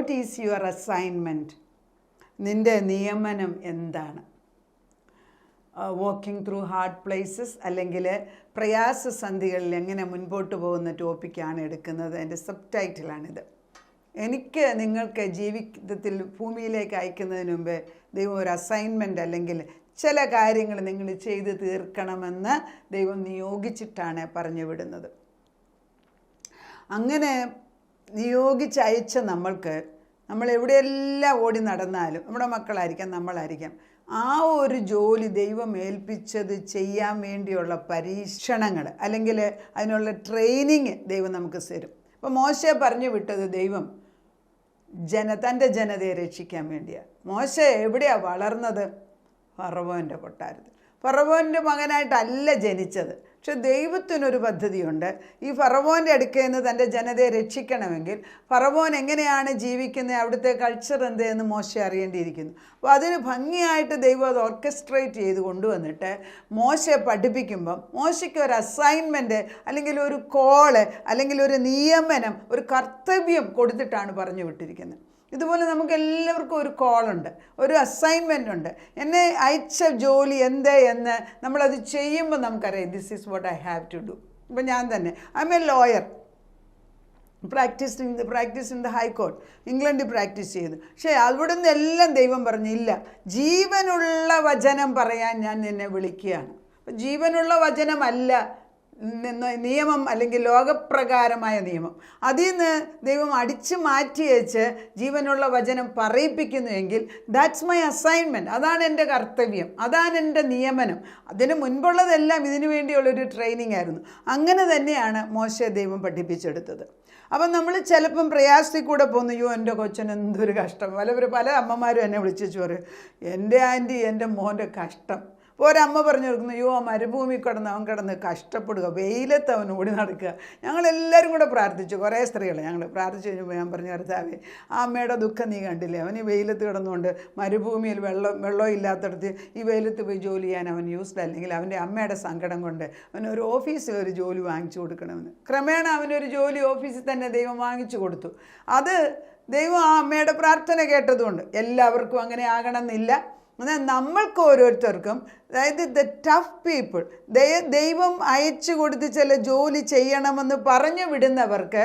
What is your assignment? നിൻ്റെ നിയമനം എന്താണ്? വാക്കിംഗ് ത്രൂ ഹാർഡ് പ്ലേസസ് അല്ലെങ്കിൽ പ്രയാസസന്ധികളിൽ എങ്ങനെ മുൻപോട്ട് പോകുന്ന ടോപ്പിക്കാണ് എടുക്കുന്നത്. എൻ്റെ സബ് ടൈറ്റിലാണിത്. എനിക്ക് നിങ്ങൾക്ക് ജീവിതത്തിൽ ഭൂമിയിലേക്ക് അയക്കുന്നതിന് മുമ്പേ ദൈവം ഒരു അസൈൻമെൻറ്റ് അല്ലെങ്കിൽ ചില കാര്യങ്ങൾ നിങ്ങൾ ചെയ്ത് തീർക്കണമെന്ന് ദൈവം നിയോഗിച്ചിട്ടാണ് പറഞ്ഞു വിടുന്നത്. അങ്ങനെ നിയോഗിച്ചയച്ച നമ്മൾ എവിടെയെല്ലാം ഓടി നടന്നാലും, നമ്മുടെ മക്കളായിരിക്കാം, നമ്മളായിരിക്കാം, ആ ഒരു ജോലി ദൈവം ഏൽപ്പിച്ചത് ചെയ്യാൻ വേണ്ടിയുള്ള പരീക്ഷണങ്ങൾ അല്ലെങ്കിൽ അതിനുള്ള ട്രെയിനിങ് ദൈവം നമുക്ക് തരും. അപ്പോൾ മോശയെ പറഞ്ഞു വിട്ടത് ദൈവം തൻ്റെ ജനതയെ രക്ഷിക്കാൻ വേണ്ടിയാണ്. മോശ എവിടെയാണ് വളർന്നത്? ഫറവോൻ്റെ കൊട്ടാരത്തിൽ. ഫറവോൻ്റെ മകനായിട്ടല്ല ജനിച്ചത്. പക്ഷെ ദൈവത്തിനൊരു പദ്ധതിയുണ്ട്. ഈ ഫറവോൻ്റെ അടുക്കൽ നിന്ന് തൻ്റെ ജനതയെ രക്ഷിക്കണമെങ്കിൽ ഫറവോൻ എങ്ങനെയാണ് ജീവിക്കുന്നത്, അവിടുത്തെ കൾച്ചർ എന്തെന്ന് മോശ അറിയേണ്ടിയിരിക്കുന്നു. അപ്പോൾ അതിന് ഭംഗിയായിട്ട് ദൈവം അത് ഓർക്കസ്ട്രേറ്റ് ചെയ്ത് കൊണ്ടുവന്നിട്ട് മോശയെ പഠിപ്പിക്കുമ്പം മോശയ്ക്ക് ഒരു അസൈൻമെൻറ്റ് അല്ലെങ്കിൽ ഒരു കോള് അല്ലെങ്കിൽ ഒരു നിയമനം, ഒരു കർത്തവ്യം കൊടുത്തിട്ടാണ് പറഞ്ഞു വിട്ടിരിക്കുന്നത്. ഇതുപോലെ നമുക്ക് എല്ലാവർക്കും ഒരു കോളുണ്ട്, ഒരു അസൈൻമെൻ്റ് ഉണ്ട്. എന്നെ അയച്ച ജോലി എന്ത് എന്ന് നമ്മളത് ചെയ്യുമ്പോൾ നമുക്കറിയാം, this is what I have to do. ഇപ്പം ഞാൻ തന്നെ I am a lawyer, practice in the high court, ഇംഗ്ലണ്ടിൽ പ്രാക്ടീസ് ചെയ്തു. പക്ഷേ അവിടെ നിന്നെല്ലാം ദൈവം പറഞ്ഞു, ഇല്ല, ജീവനുള്ള വചനം പറയാൻ ഞാൻ നിന്നെ വിളിക്കുകയാണ്. അപ്പം ജീവനുള്ള വചനമല്ല നിയമം അല്ലെങ്കിൽ ലോകപ്രകാരമായ നിയമം. അതിൽ നിന്ന് ദൈവം അടിച്ചു മാറ്റി വെച്ച് ജീവനുള്ള വചനം പറയിപ്പിക്കുന്നുവെങ്കിൽ ദാറ്റ്സ് മൈ അസൈൻമെൻറ്റ്. അതാണ് എൻ്റെ കർത്തവ്യം, അതാണ് എൻ്റെ നിയമനം. അതിന് മുൻപുള്ളതെല്ലാം ഇതിനു വേണ്ടിയുള്ളൊരു ട്രെയിനിങ് ആയിരുന്നു. അങ്ങനെ തന്നെയാണ് മോശയെ ദൈവം പഠിപ്പിച്ചെടുത്തത്. അപ്പം നമ്മൾ ചിലപ്പം പ്രയാസത്തിൽ കൂടെ പോകുന്നു, അയ്യോ എൻ്റെ കൊച്ചൻ എന്തൊരു കഷ്ടം. പല അമ്മമാരും എന്നെ വിളിച്ചു പറയും, എൻ്റെ ആൻറ്റി എൻ്റെ മോൻ്റെ കഷ്ടം. അപ്പോൾ ഒരമ്മ പറഞ്ഞു കൊടുക്കുന്നു, അയ്യോ മരുഭൂമി അവൻ കിടന്ന് കഷ്ടപ്പെടുക, വെയിലത്ത് അവൻ ഓടി നടക്കുക. ഞങ്ങളെല്ലാവരും കൂടെ പ്രാർത്ഥിച്ചു, കുറേ സ്ത്രീകൾ ഞങ്ങൾ പ്രാർത്ഥിച്ചു കഴിഞ്ഞപ്പോൾ ഞാൻ പറഞ്ഞു, കർത്താവേ, ആ അമ്മയുടെ ദുഃഖം നീ കണ്ടില്ലേ, അവൻ ഈ വെയിലത്ത് കിടന്നുകൊണ്ട് മരുഭൂമിയിൽ വെള്ളം ഇല്ലാത്തടത്ത് ഈ വെയിലത്ത് പോയി ജോലി ചെയ്യാൻ അവൻ യൂസ്ഡ്, അല്ലെങ്കിൽ അവൻ്റെ അമ്മയുടെ സങ്കടം കൊണ്ട് അവനൊരു ഓഫീസിൽ ഒരു ജോലി വാങ്ങിച്ചു കൊടുക്കണമെന്ന്. ക്രമേണ അവനൊരു ജോലി ഓഫീസിൽ തന്നെ ദൈവം വാങ്ങിച്ചു കൊടുത്തു. അത് ദൈവം ആ അമ്മയുടെ പ്രാർത്ഥന കേട്ടതുകൊണ്ട്. എല്ലാവർക്കും അങ്ങനെ ആകണമെന്നില്ല. എന്നാൽ നമ്മൾക്ക് ഓരോരുത്തർക്കും, അതായത് ദ ടഫ് പീപ്പിൾ, ദൈവം അയച്ചു കൊടുത്ത് ചില ജോലി ചെയ്യണമെന്ന് പറഞ്ഞു വിടുന്നവർക്ക്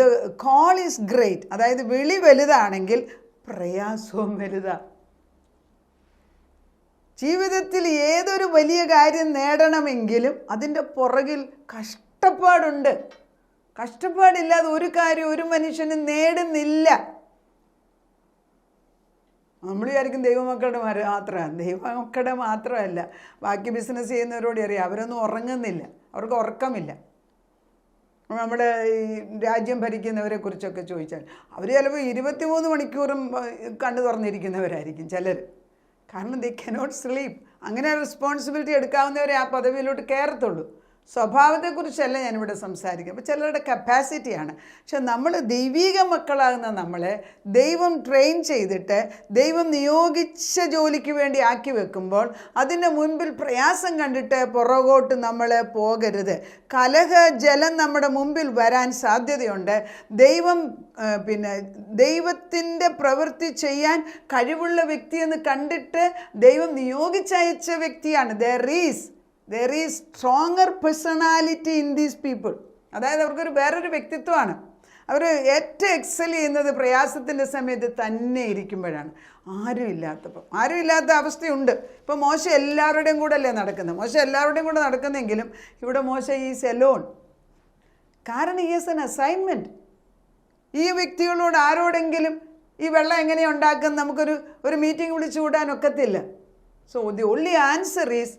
ദ കോൾ ഈസ് ഗ്രേറ്റ്. അതായത് വിളി വലുതാണെങ്കിൽ പ്രയാസവും വലുതാണ്. ജീവിതത്തിൽ ഏതൊരു വലിയ കാര്യം നേടണമെങ്കിലും അതിൻ്റെ പുറകിൽ കഷ്ടപ്പാടുണ്ട്. കഷ്ടപ്പാടില്ലാതെ ഒരു കാര്യം ഒരു മനുഷ്യന് നേടുന്നില്ല. നമ്മൾ വിചാരിക്കും ദൈവമക്കളുടെ മാത്രമല്ല, ബാക്കി ബിസിനസ് ചെയ്യുന്നവരോട് അറിയാം, അവരൊന്നും ഉറങ്ങുന്നില്ല, അവർക്ക് ഉറക്കമില്ല. നമ്മുടെ ഈ രാജ്യം ഭരിക്കുന്നവരെ കുറിച്ചൊക്കെ ചോദിച്ചാൽ അവർ ചിലപ്പോൾ 23 മണിക്കൂറും കണ്ണു തുറന്നിരിക്കുന്നവരായിരിക്കും ചിലർ. കാരണം ദേ കനോട്ട് സ്ലീപ്പ്. അങ്ങനെ റെസ്പോൺസിബിലിറ്റി എടുക്കാവുന്നവരെ ആ പദവിയിലോട്ട് കയറത്തുള്ളൂ. സ്വഭാവത്തെക്കുറിച്ചല്ല ഞാനിവിടെ സംസാരിക്കുക, അപ്പോൾ ചിലരുടെ കപ്പാസിറ്റിയാണ്. പക്ഷെ നമ്മൾ ദൈവീക മക്കളാകുന്ന നമ്മളെ ദൈവം ട്രെയിൻ ചെയ്തിട്ട് ദൈവം നിയോഗിച്ച ജോലിക്ക് വേണ്ടി ആക്കി വെക്കുമ്പോൾ അതിൻ്റെ മുൻപിൽ പ്രയാസം കണ്ടിട്ട് പുറകോട്ട് നമ്മൾ പോകരുത്. ജലം നമ്മുടെ മുമ്പിൽ വരാൻ സാധ്യതയുണ്ട്. ദൈവത്തിൻ്റെ പ്രവൃത്തി ചെയ്യാൻ കഴിവുള്ള വ്യക്തിയെന്ന് കണ്ടിട്ട് ദൈവം നിയോഗിച്ചയച്ച വ്യക്തിയാണ്. There is stronger personality in these people. അതായത് അവർക്കൊരു വേറൊരു വ്യക്തിത്വമാണ്. അവർ ഏറ്റവും എക്സൽ ചെയ്യുന്നത് പ്രയാസത്തിൻ്റെ സമയത്ത് തന്നെ ഇരിക്കുമ്പോഴാണ്, ആരും ഇല്ലാത്ത അവസ്ഥയുണ്ട്. ഇപ്പോൾ മോശ എല്ലാവരുടെയും കൂടെ അല്ലേ നടക്കുന്നത്. മോശ എല്ലാവരുടെയും കൂടെ നടക്കുന്നെങ്കിലും ഇവിടെ മോശ ഈസ് എലോൺ. കാരണം ഈ ഈസ് എൻ അസൈൻമെൻറ്റ്. ഈ വ്യക്തികളോട് ആരോടെങ്കിലും ഈ വെള്ളം എങ്ങനെയാണ് ഉണ്ടാക്കുന്നത് നമുക്കൊരു മീറ്റിംഗ് വിളിച്ചു കൂടാൻ ഒക്കത്തില്ല. So the only answer is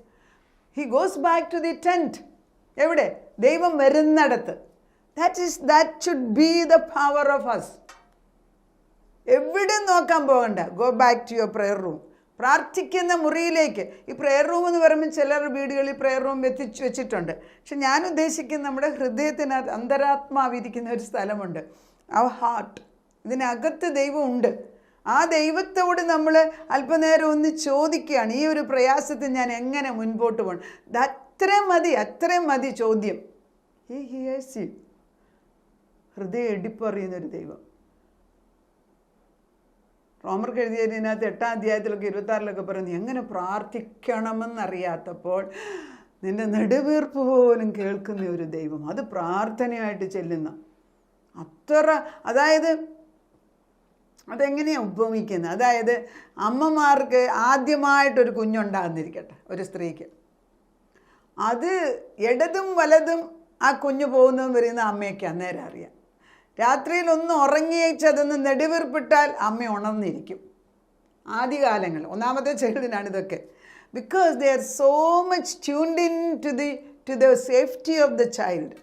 he goes back to the tent. എവിടെ? ദൈവം വരുന്നിടത്ത്. that should be the power of us. എവിടെ നോക്കാൻ പോകണ്ട. go back to your prayer room. പ്രാർത്ഥിക്കുന്ന മുറിയിലേക്ക്. ഈ പ്രെയർ റൂം എന്ന് പറയുമ്പോൾ ചിലർ വീടുകളിൽ പ്രെയർ റൂം വെച്ചിട്ടുണ്ട്. പക്ഷെ ഞാൻ ഉദ്ദേശിക്കുന്ന നമ്മുടെ ഹൃദയത്തിനകത്ത് അന്തരാത്മാവിരിക്കുന്ന ഒരു സ്ഥലമുണ്ട്, our heart. ഇതിനകത്ത് ദൈവമുണ്ട്. ആ ദൈവത്തോട് നമ്മൾ അല്പനേരം ഒന്ന് ചോദിക്കുകയാണ്, ഈ ഒരു പ്രയാസത്തിൽ ഞാൻ എങ്ങനെ മുൻപോട്ട് പോകണം. അത്രയും മതി ചോദ്യം. He hears you. ഹൃദയം ഇടിപ്പറിയുന്നൊരു ദൈവം. റോമർക്ക് എഴുതിയതിനകത്ത് 8-ാം അധ്യായത്തിലൊക്കെ 26-ലൊക്കെ പറയുന്നു, എങ്ങനെ പ്രാർത്ഥിക്കണമെന്നറിയാത്തപ്പോൾ നിന്റെ നെടുവീർപ്പ് പോലും കേൾക്കുന്ന ഒരു ദൈവം, അത് പ്രാർത്ഥനയായിട്ട് ചെല്ലുന്ന അത്ര. അതായത് അതെങ്ങനെയാണ് ഉപമിക്കുന്നത്? അതായത് അമ്മമാർക്ക് ആദ്യമായിട്ടൊരു കുഞ്ഞുണ്ടാകുന്നിരിക്കട്ടെ, ഒരു സ്ത്രീക്ക്, അത് ഇടതും വലതും ആ കുഞ്ഞ് പോകുന്നതും വരുന്ന അമ്മയ്ക്ക് അന്നേരം അറിയാം. രാത്രിയിൽ ഒന്ന് ഉറങ്ങിയേച്ചതൊന്ന് നെടുവീർപ്പിട്ടാൽ അമ്മ ഉണർന്നിരിക്കും. ആദ്യകാലങ്ങൾ ഒന്നാമത്തെ ചൈൽഡിനാണ് ഇതൊക്കെ. Because they are so much tuned in to the safety of the child.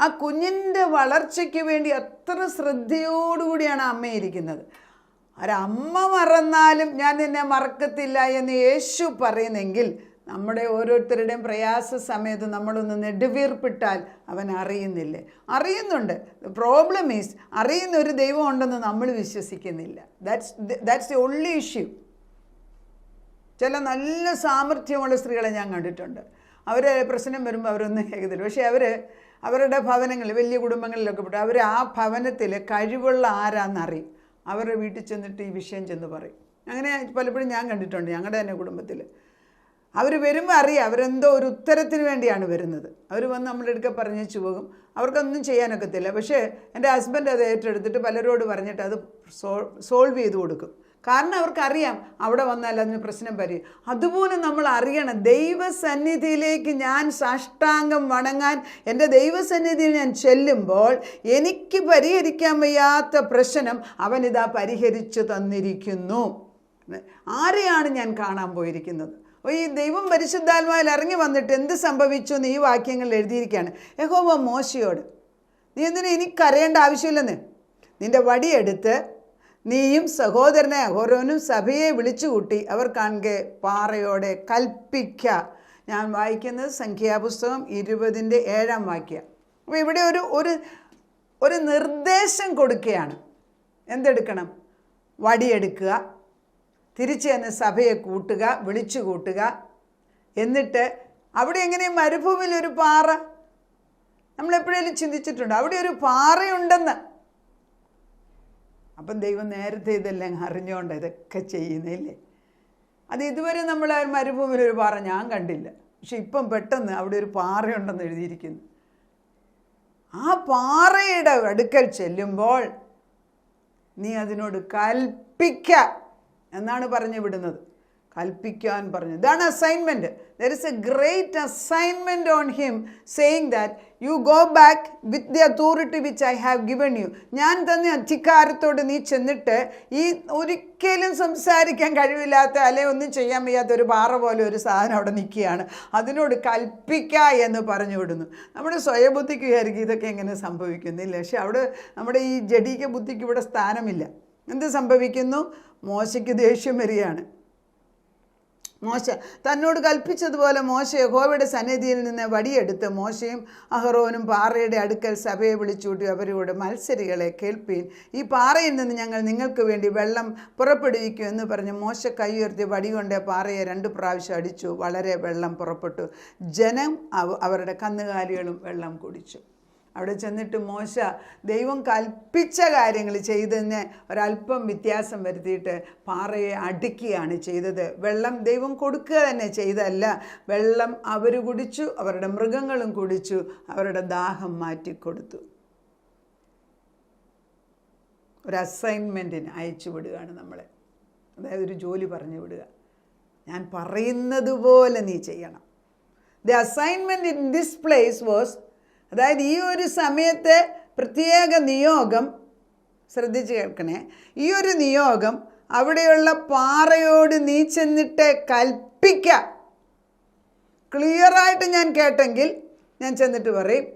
ആ കുഞ്ഞിൻ്റെ വളർച്ചയ്ക്ക് വേണ്ടി അത്ര ശ്രദ്ധയോടുകൂടിയാണ് അമ്മ ഇരിക്കുന്നത്. ഒരമ്മ മറന്നാലും ഞാൻ നിന്നെ മറക്കത്തില്ല എന്ന് യേശു പറയുന്നെങ്കിൽ, നമ്മുടെ ഓരോരുത്തരുടെയും പ്രയാസ സമയത്ത് നമ്മളൊന്ന് നെടുവീർപ്പിട്ടാൽ അവൻ അറിയുന്നില്ലേ? അറിയുന്നുണ്ട്. പ്രോബ്ലം ഈസ്, അറിയുന്ന ഒരു ദൈവം ഉണ്ടെന്ന് നമ്മൾ വിശ്വസിക്കുന്നില്ല. That's the only issue. ചില നല്ല സാമർഥ്യമുള്ള സ്ത്രീകളെ ഞാൻ കണ്ടിട്ടുണ്ട്. അവർ പ്രശ്നം വരുമ്പോൾ അവരൊന്നും കേൾക്കത്തില്ല. പക്ഷേ അവരുടെ ഭവനങ്ങളിൽ, വലിയ കുടുംബങ്ങളിലൊക്കെ പെട്ട് അവർ ആ ഭവനത്തിൽ കഴിവുള്ള ആരാന്നറിയും. അവരുടെ വീട്ടിൽ ചെന്നിട്ട് ഈ വിഷയം ചെന്ന് പറയും. അങ്ങനെ പലപ്പോഴും ഞാൻ കണ്ടിട്ടുണ്ട്. ഞങ്ങളുടെ തന്നെ കുടുംബത്തിൽ അവർ വരുമ്പോൾ അറിയാം അവരെന്തോ ഒരു ഉത്തരത്തിന് വേണ്ടിയാണ് വരുന്നത്. അവർ വന്ന് നമ്മുടെ അടുക്ക പറഞ്ഞേച്ചു പോകും. അവർക്കൊന്നും ചെയ്യാനൊക്കത്തില്ല. പക്ഷേ എൻ്റെ ഹസ്ബൻഡ് അത് ഏറ്റെടുത്തിട്ട് പലരോട് പറഞ്ഞിട്ട് അത് സോൾവ് ചെയ്ത് കൊടുക്കും. കാരണം അവർക്കറിയാം അവിടെ വന്നാൽ അതിന് പ്രശ്നം വരും. അതുപോലെ നമ്മൾ അറിയണം, ദൈവസന്നിധിയിലേക്ക് ഞാൻ സാഷ്ടാംഗം വണങ്ങാൻ എൻ്റെ ദൈവസന്നിധിയിൽ ഞാൻ ചെല്ലുമ്പോൾ എനിക്ക് പരിഹരിക്കാൻ വയ്യാത്ത പ്രശ്നം അവനിതാ പരിഹരിച്ചു തന്നിരിക്കുന്നു. ആരെയാണ് ഞാൻ കാണാൻ പോയിരിക്കുന്നത്? ഈ ദൈവം പരിശുദ്ധാത്മാവിൽ ഇറങ്ങി വന്നിട്ട് എന്ത് സംഭവിച്ചു എന്ന് ഈ വാക്യങ്ങളിൽ എഴുതിയിരിക്കുകയാണ്. യഹോവ മോശയോട്, നീ എന്തിനാ എനിക്കറിയേണ്ട ആവശ്യമില്ലെന്ന്, നിൻ്റെ വടിയെടുത്ത് നീയും സഹോദരനെ അഹരോനും സഭയെ വിളിച്ചുകൂട്ടി അവർ കാണുകെ പാറയോടെ കൽപ്പിക്ക. ഞാൻ വായിക്കുന്നത് സംഖ്യാപുസ്തകം 20-ന്റെ 7-ാം വാക്യം. അപ്പോൾ ഇവിടെ ഒരു നിർദ്ദേശം കൊടുക്കുകയാണ്. എന്തെടുക്കണം? വടിയെടുക്കുക, തിരിച്ച് ചെന്ന് സഭയെ കൂട്ടുക, വിളിച്ചു കൂട്ടുക. എന്നിട്ട് അവിടെ എങ്ങനെ മരുഭൂമിയിൽ ഒരു പാറ, നമ്മളെപ്പോഴേലും ചിന്തിച്ചിട്ടുണ്ടോ അവിടെ ഒരു പാറയുണ്ടെന്ന്? അപ്പം ദൈവം നേരത്തെ ഇതെല്ലാം അറിഞ്ഞുകൊണ്ട് ഇതൊക്കെ ചെയ്യുന്നില്ലേ? അത് ഇതുവരെ നമ്മൾ മരുഭൂമിയിൽ ഒരു പാറ ഞാൻ കണ്ടില്ല. പക്ഷെ ഇപ്പം പെട്ടെന്ന് അവിടെ ഒരു പാറയുണ്ടെന്ന് എഴുതിയിരിക്കുന്നു. ആ പാറയുടെ അടുക്കൽ ചെല്ലുമ്പോൾ നീ അതിനോട് കൽപ്പിക്ക എന്നാണ് പറഞ്ഞു വിടുന്നത്. കൽപ്പിക്കാൻ പറഞ്ഞു. ഇതാണ് assignment. There is A great assignment on him saying that you go back with the authority which I have given U. ഞാൻ തന്ന അധികാരത്തോട് നീ ചെന്നിട്ട് ഈ ഒരിക്കലും സംസാരിക്കാൻ കഴിവില്ലാത്ത അല്ലെങ്കിൽ ഒന്നും ചെയ്യാൻ വയ്യാത്ത ഒരു പാറ പോലെ ഒരു സാധനം അവിടെ നിൽക്കുകയാണ്, അതിനോട് കൽപ്പിക്ക എന്ന് പറഞ്ഞു വിടുന്നു. നമ്മുടെ സ്വയബുദ്ധിക്ക് വിചാരിക്കും ഇതൊക്കെ എങ്ങനെ സംഭവിക്കുന്നില്ല. പക്ഷെ അവിടെ നമ്മുടെ ഈ ജഡീക ബുദ്ധിക്ക് ഇവിടെ സ്ഥാനമില്ല. എന്ത് സംഭവിക്കുന്നു? മോശയ്ക്ക് ദേഷ്യം വരികയാണ്. മോശ തന്നോട് കൽപ്പിച്ചതുപോലെ മോശ യഹോവയുടെ സന്നിധിയിൽ നിന്ന് വടിയെടുത്ത് മോശയും അഹറോനും പാറയുടെ അടുക്കൽ സഭയെ വിളിച്ചുകൂട്ടി അവരോട്, മത്സരികളെ കേൾപ്പീൻ, ഈ പാറയിൽ നിന്ന് ഞങ്ങൾ നിങ്ങൾക്ക് വേണ്ടി വെള്ളം പുറപ്പെടുവിക്കും എന്ന് പറഞ്ഞ് മോശ കൈ ഉയർത്തി വടി കൊണ്ട് പാറയെ 2 പ്രാവശ്യം അടിച്ചു. വളരെ വെള്ളം പുറപ്പെട്ടു. ജനം അവരുടെ കന്നുകാലികളും വെള്ളം കുടിച്ചു. അവിടെ ചെന്നിട്ട് മോശ ദൈവം കൽപ്പിച്ച കാര്യങ്ങൾ ചെയ്തതിന് ഒരല്പം വ്യത്യാസം വരുത്തിയിട്ട് പാറയെ അടിക്കുകയാണ് ചെയ്തത്. വെള്ളം ദൈവം കൊടുക്കുക തന്നെ ചെയ്തല്ല, വെള്ളം അവർ കുടിച്ചു, അവരുടെ മൃഗങ്ങളും കുടിച്ചു, അവരുടെ ദാഹം മാറ്റിക്കൊടുത്തു. ഒരു അസൈൻമെൻറ്റിന് അയച്ചു വിടുകയാണ് നമ്മളെ. അതായത് ഒരു ജോലി പറഞ്ഞു വിടുക. ഞാൻ പറയുന്നത് പോലെ നീ ചെയ്യണം. The assignment in this place was, അതായത് ഈ ഒരു സമയത്തെ പ്രത്യേക നിയോഗം, ശ്രദ്ധിച്ച് കേൾക്കണേ, ഈ ഒരു നിയോഗം അവിടെയുള്ള പാറയോട് നീ ചെന്നിട്ട് കൽപ്പിക്ക. ക്ലിയറായിട്ട് ഞാൻ കേട്ടെങ്കിൽ ഞാൻ ചെന്നിട്ട് പറയും,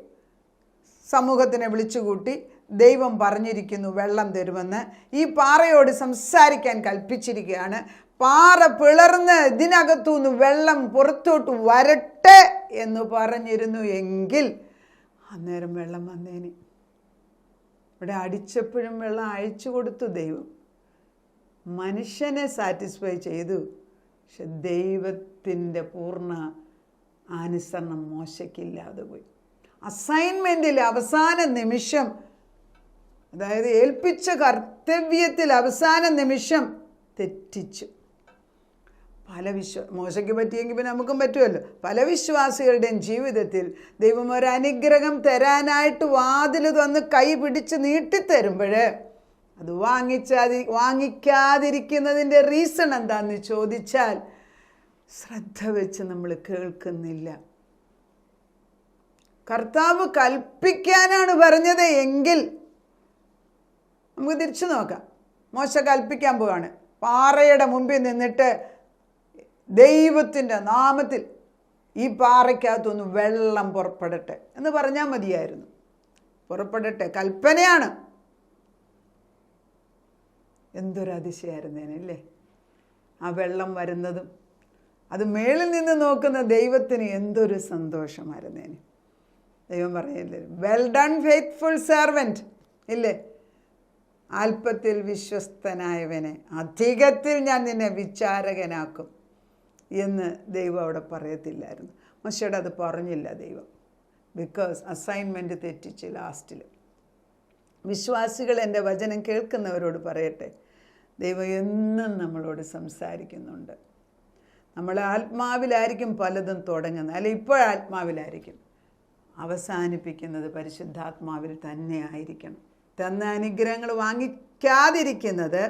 സമൂഹത്തിനെ വിളിച്ചുകൂട്ടി ദൈവം പറഞ്ഞിരിക്കുന്നു വെള്ളം തരുമെന്ന്, ഈ പാറയോട് സംസാരിക്കാൻ കൽപ്പിച്ചിരിക്കുകയാണ്, പാറ പിളർന്ന് ഇതിനകത്തുനിന്ന് വെള്ളം പുറത്തോട്ട് വരട്ടെ എന്ന് പറഞ്ഞിരുന്നു എങ്കിൽ അന്നേരം വെള്ളം വന്നേനെ. ഇവിടെ അടിച്ചപ്പോഴും വെള്ളം അയച്ചു കൊടുത്തു ദൈവം. മനുഷ്യനെ സാറ്റിസ്ഫൈ ചെയ്തു. പക്ഷെ ദൈവത്തിൻ്റെ പൂർണ്ണ അനുസരണം മോശയ്ക്കില്ലാതെ പോയി. അസൈൻമെൻറ്റിൽ അവസാന നിമിഷം അതായത് ഏൽപ്പിച്ച കർത്തവ്യത്തിൽ അവസാന നിമിഷം തെറ്റിച്ചു. മോശയ്ക്ക് പറ്റിയെങ്കിൽ പിന്നെ നമുക്കും പറ്റുമല്ലോ. പല വിശ്വാസികളുടെയും ജീവിതത്തിൽ ദൈവം ഒരു അനുഗ്രഹം തരാനായിട്ട് വാതിൽ തന്ന് കൈ പിടിച്ച് നീട്ടിത്തരുമ്പോൾ അത് വാങ്ങിക്കാതിരിക്കുന്നതിൻ്റെ റീസൺ എന്താണെന്ന് ചോദിച്ചാൽ ശ്രദ്ധ വെച്ച് നമ്മൾ കേൾക്കുന്നില്ല. കർത്താവ് കൽപ്പിക്കാനാണ് പറഞ്ഞത് എങ്കിൽ നമുക്ക് തിരിച്ചു നോക്കാം. മോശ കൽപ്പിക്കാൻ പോവാണ്, പാറയുടെ മുമ്പിൽ നിന്നിട്ട് ദൈവത്തിൻ്റെ നാമത്തിൽ ഈ പാറയ്ക്കകത്തൊന്ന് വെള്ളം പുറപ്പെടട്ടെ എന്ന് പറഞ്ഞാൽ മതിയായിരുന്നു. പുറപ്പെടട്ടെ, കൽപ്പനയാണ്. എന്തൊരു അതിശയായിരുന്നേനല്ലേ ആ വെള്ളം വരുന്നതും. അത് മേളിൽ നിന്ന് നോക്കുന്ന ദൈവത്തിന് എന്തൊരു സന്തോഷമായിരുന്നേന്. ദൈവം പറയില്ലേ, വെൽ ഡൺ ഫെയ്ത്ത്ഫുൾ സെർവൻറ്റ്, ഇല്ലേ, അല്പത്തിൽ വിശ്വസ്തനായവനെ അധികത്തിൽ ഞാൻ നിന്നെ വിചാരകനാക്കും എന്ന് ദൈവം അവിടെ പറയത്തില്ലായിരുന്നു. മോശയുടെ അത് പറഞ്ഞില്ല ദൈവം. ബിക്കോസ് അസൈൻമെൻറ്റ് തെറ്റിച്ച് ലാസ്റ്റിൽ. വിശ്വാസികൾ എൻ്റെ വചനം കേൾക്കുന്നവരോട് പറയട്ടെ, ദൈവം എന്നും നമ്മളോട് സംസാരിക്കുന്നുണ്ട്. നമ്മൾ ആത്മാവിലായിരിക്കും പലതും തുടങ്ങുന്നത്, അല്ലെ ഇപ്പോഴാത്മാവിലായിരിക്കും, അവസാനിപ്പിക്കുന്നത് പരിശുദ്ധാത്മാവിൽ തന്നെ ആയിരിക്കണം. തന്ന അനുഗ്രഹങ്ങൾ വാങ്ങിക്കാതിരിക്കുന്നത്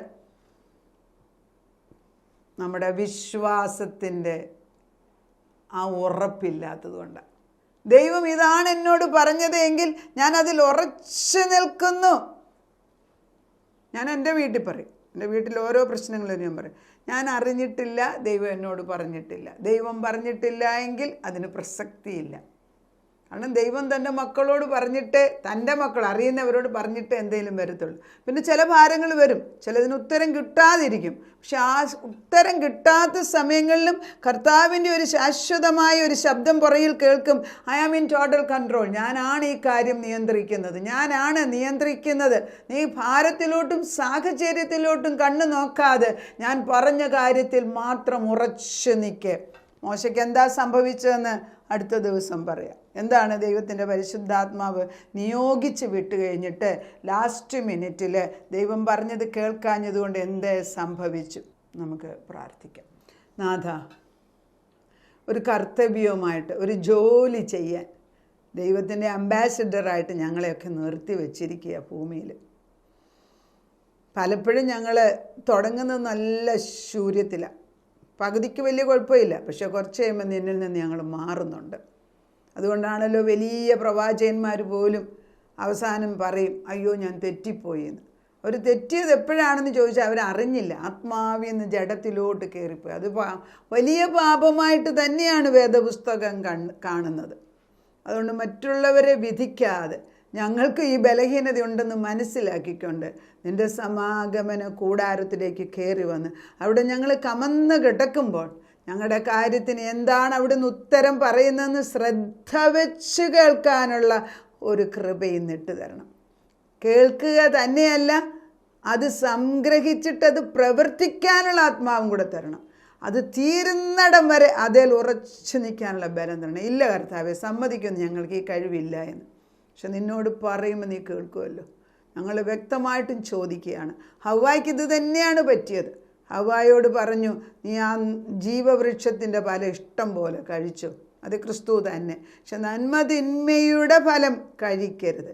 നമ്മുടെ വിശ്വാസത്തിൻ്റെ ആ ഉറപ്പില്ലാത്തത് കൊണ്ടാണ്. ദൈവം ഇതാണ് എന്നോട് പറഞ്ഞത് എങ്കിൽ ഞാൻ അതിൽ ഉറച്ചു നിൽക്കുന്നു. ഞാൻ എൻ്റെ വീട്ടിൽ പറയും, എൻ്റെ വീട്ടിൽ ഓരോ പ്രശ്നങ്ങളും ഞാൻ പറയും, ഞാൻ അറിഞ്ഞിട്ടില്ല, ദൈവം എന്നോട് പറഞ്ഞിട്ടില്ല. ദൈവം പറഞ്ഞിട്ടില്ല എങ്കിൽ അതിന് പ്രസക്തിയില്ല. കാരണം ദൈവം തൻ്റെ മക്കളോട് പറഞ്ഞിട്ട്, തൻ്റെ മക്കൾ അറിയുന്നവരോട് പറഞ്ഞിട്ട് എന്തെങ്കിലും വരത്തുള്ളൂ. പിന്നെ ചില ഭാരങ്ങൾ വരും, ചിലതിന് ഉത്തരം കിട്ടാതിരിക്കും. പക്ഷെ ആ ഉത്തരം കിട്ടാത്ത സമയങ്ങളിലും കർത്താവിൻ്റെ ഒരു ശാശ്വതമായ ഒരു ശബ്ദം പുറകിൽ കേൾക്കും. I am in total control. ഞാനാണ് ഈ കാര്യം നിയന്ത്രിക്കുന്നത്, ഞാനാണ് നിയന്ത്രിക്കുന്നത്. നീ ഭാരത്തിലോട്ടും സാഹചര്യത്തിലോട്ടും കണ്ണു നോക്കാതെ ഞാൻ പറഞ്ഞ കാര്യത്തിൽ മാത്രം ഉറച്ചു നിൽക്കേ. മോശയ്ക്ക് എന്താ സംഭവിച്ചതെന്ന് അടുത്ത ദിവസം പറയാം. എന്താണ് ദൈവത്തിൻ്റെ പരിശുദ്ധാത്മാവ് നിയോഗിച്ച് വിട്ട് കഴിഞ്ഞിട്ട് ലാസ്റ്റ് മിനിറ്റിൽ ദൈവം പറഞ്ഞത് കേൾക്കാഞ്ഞതുകൊണ്ട് എന്ത് സംഭവിച്ചു? നമുക്ക് പ്രാർത്ഥിക്കാം. നാഥ, ഒരു കർത്തവ്യവുമായിട്ട് ഒരു ജോലി ചെയ്യാൻ ദൈവത്തിൻ്റെ അംബാസിഡറായിട്ട് ഞങ്ങളെയൊക്കെ നിർത്തി വച്ചിരിക്കുക ഭൂമിയിൽ. പലപ്പോഴും ഞങ്ങൾ തുടങ്ങുന്നത് നല്ല ശൂര്യത്തിലാണ്, പകുതിക്ക് വലിയ കുഴപ്പമില്ല, പക്ഷെ കുറച്ച് കഴിയുമ്പോൾ നിന്നിൽ നിന്ന് ഞങ്ങൾ മാറുന്നുണ്ട്. അതുകൊണ്ടാണല്ലോ വലിയ പ്രവാചകന്മാർ പോലും അവസാനം പറയും, അയ്യോ ഞാൻ തെറ്റിപ്പോയി എന്ന്. അവർ തെറ്റിയത് എപ്പോഴാണെന്ന് ചോദിച്ചാൽ അവരറിഞ്ഞില്ല, ആത്മാവിൽ നിന്ന് ജഡത്തിലോട്ട് കയറിപ്പോയി. അത് വലിയ പാപമായിട്ട് തന്നെയാണ് വേദപുസ്തകം കാണുന്നത്. അതുകൊണ്ട് മറ്റുള്ളവരെ വിധിക്കാതെ ഞങ്ങൾക്ക് ഈ ബലഹീനതയുണ്ടെന്ന് മനസ്സിലാക്കിക്കൊണ്ട് നിൻ്റെ സമാഗമന കൂടാരത്തിലേക്ക് കയറി വന്ന് അവിടെ ഞങ്ങൾ കമന്ന് കിടക്കുമ്പോൾ ഞങ്ങളുടെ കാര്യത്തിന് എന്താണ് അവിടുന്ന് ഉത്തരം പറയുന്നതെന്ന് ശ്രദ്ധ വെച്ച് കേൾക്കാനുള്ള ഒരു കൃപ ഇന്നിട്ട് തരണം. കേൾക്കുക തന്നെയല്ല, അത് സംഗ്രഹിച്ചിട്ടത് പ്രവർത്തിക്കാനുള്ള ആത്മാവും കൂടെ തരണം. അത് തീരുന്നിടം വരെ അതിൽ ഉറച്ചു നിൽക്കാനുള്ള ബലം തരണം. ഇല്ല കർത്താവേ, സമ്മതിക്കുന്നു ഞങ്ങൾക്ക് ഈ കഴിവില്ല എന്ന്. പക്ഷെ നിന്നോട് പറയുമ്പോൾ നീ കേൾക്കുമല്ലോ. ഞങ്ങൾ വ്യക്തമായിട്ടും ചോദിക്കുകയാണ്. ഹവ്വായ്ക്ക് ഇത് തന്നെയാണ് പറ്റിയത്. ഹവ്വായോട് പറഞ്ഞു, നീ ആ ജീവവൃക്ഷത്തിൻ്റെ ഫലം ഇഷ്ടം പോലെ കഴിച്ചു, അത് ക്രിസ്തു തന്നെ. പക്ഷെ നന്മതിന്മയുടെ ഫലം കഴിക്കരുത്.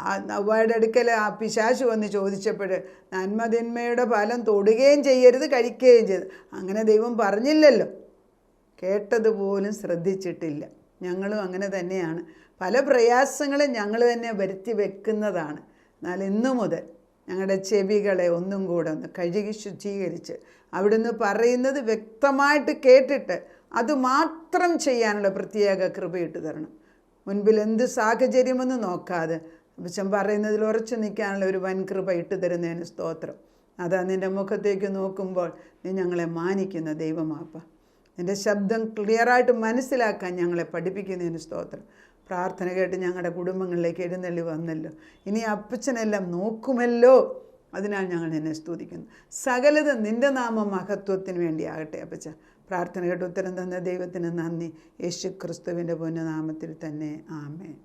ആ ഹവ്വായുടെ അടുക്കൽ ആ പിശാച് വന്ന് ചോദിച്ചപ്പോൾ നന്മതിന്മയുടെ ഫലം തൊടുകയും ചെയ്യരുത്, കഴിക്കുകയും ചെയ്ത്. അങ്ങനെ ദൈവം പറഞ്ഞില്ലല്ലോ. കേട്ടതുപോലും ശ്രദ്ധിച്ചിട്ടില്ല. ഞങ്ങളും അങ്ങനെ തന്നെയാണ്. പല പ്രയാസങ്ങളും ഞങ്ങൾ തന്നെ വരുത്തി വെക്കുന്നതാണ്. എന്നാൽ ഇന്നു മുതൽ ഞങ്ങളുടെ ചെവികളെ ഒന്നും കൂടെ ഒന്ന് കഴുകി ശുദ്ധീകരിച്ച് അവിടുന്ന് പറയുന്നത് വ്യക്തമായിട്ട് കേട്ടിട്ട് അതുമാത്രം ചെയ്യാനുള്ള പ്രത്യേക കൃപയിട്ട് തരണം. മുൻപിൽ എന്ത് സാഹചര്യമെന്ന് നോക്കാതെ അപ്പച്ചൻ പറയുന്നതിൽ ഉറച്ചു നിൽക്കാനുള്ള ഒരു വൻ കൃപ ഇട്ട് തരുന്നതിന് സ്തോത്രം. അതാ നിൻ്റെ മുഖത്തേക്ക് നോക്കുമ്പോൾ നീ ഞങ്ങളെ മാനിക്കുന്ന ദൈവമാപ്പ. നിൻ്റെ ശബ്ദം ക്ലിയറായിട്ട് മനസ്സിലാക്കാൻ ഞങ്ങളെ പഠിപ്പിക്കുന്നതിന് സ്തോത്രം. പ്രാർത്ഥന കേട്ട് ഞങ്ങളുടെ കുടുംബങ്ങളിലേക്ക് എഴുന്നള്ളി വന്നല്ലോ. ഇനി അപ്പച്ചനെല്ലാം നോക്കുമല്ലോ. അതിനാൽ ഞങ്ങൾ നിന്നെ സ്തുതിക്കുന്നു. സകലതും നിൻ്റെ നാമ മഹത്വത്തിന് വേണ്ടിയാകട്ടെ അപ്പച്ച. പ്രാർത്ഥന കേട്ട് ഉത്തരം തന്ന ദൈവത്തിന് നന്ദി. യേശു ക്രിസ്തുവിൻ്റെ പുണ്യനാമത്തിൽ തന്നെ ആമേൻ.